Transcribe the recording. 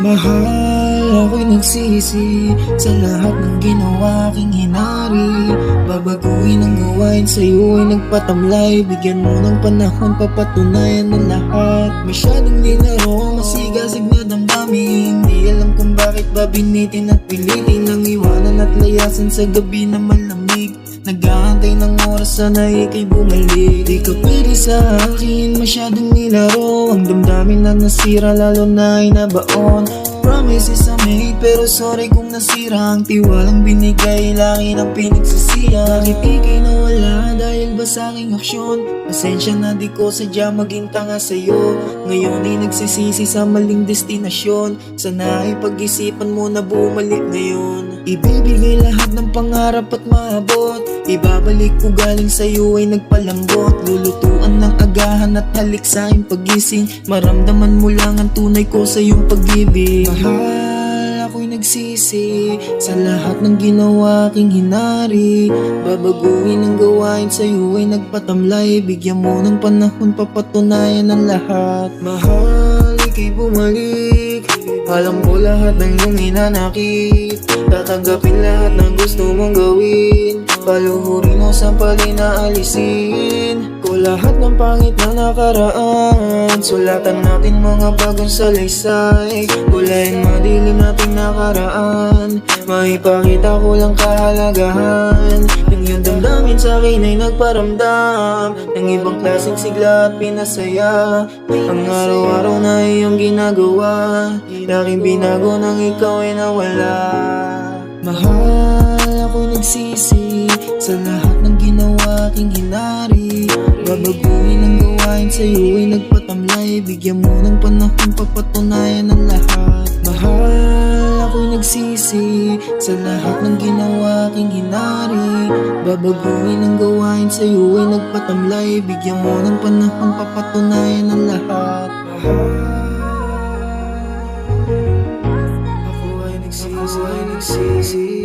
Mahal, ako'y nagsisi sa lahat ng ginawa king hinari. Babaguhin ang gawain sa'yo ay nagpatamlay. Bigyan mo ng panahon, papatunayan ng lahat. Masyadong linaro, masigasig na damdamin. Di alam kung bakit ba binitin at pilitin lang iwanan at layasan sa gabi na malamig. Nag-aantay ng oras sana ika'y bumalik. Di ka pwede sa akin, masyadong nilaro. Ang damdamin na nasira, lalo na ay nabaon. Promise is a made, pero sorry kung nasira. Ang tiwalang binigay, laki ng pinagsisiya. Bakit ika'y nawala dahil ba sa aking aksyon? Pasensya na di ko sadya maging tanga sa'yo. Ngayon ay nagsisisi sa maling destinasyon. Sana ay pag-isipan mo na bumalik ngayon. Ibibigay lahat ng pangarap at maabot. Ibabalik ko galing sa'yo ay nagpalambot. Lulutuan ng agahan at halik sa aking pagising. Maramdaman mo lang ang tunay ko sa iyong pag-ibig. Mahal, ako'y nagsisi sa lahat ng ginawa king hinari. Babaguhin ang gawain sa'yo ay nagpatamlay. Bigyan mo ng panahon, papatunayan ang lahat. Mahal, ika'y bumalik. Alam ko lahat ng iyong hinanakit. Tatanggapin lahat ng gusto mong gawin. Paluhurin o sampalin na alisin ko lahat ng pangit na nakaraan. Sulatan natin mga bagong salaysay. Gulayin madilim nating nakaraan. Maipakita ko lang kahalagahan. Yung iyong damdamin sa akin ay nagparamdam ng ibang klaseng sigla at pinasaya. Ang araw-araw na iyong ginagawa, laking binago nang ikaw ay nawala. Mahal, ako'y nagsisi sa lahat ng ginawa king hinari. Babaguhin ang gawain sa'yo ay nagpatamlay. Bigyan mo ng panahon, papatunayan ang lahat. Mahal, ako'y nagsisi sa lahat ng ginawa king hinari. Babaguhin ang gawain sa'yo ay nagpatamlay. Bigyan mo ng panahon, papatunayan ang lahat. Ako ay nagsisi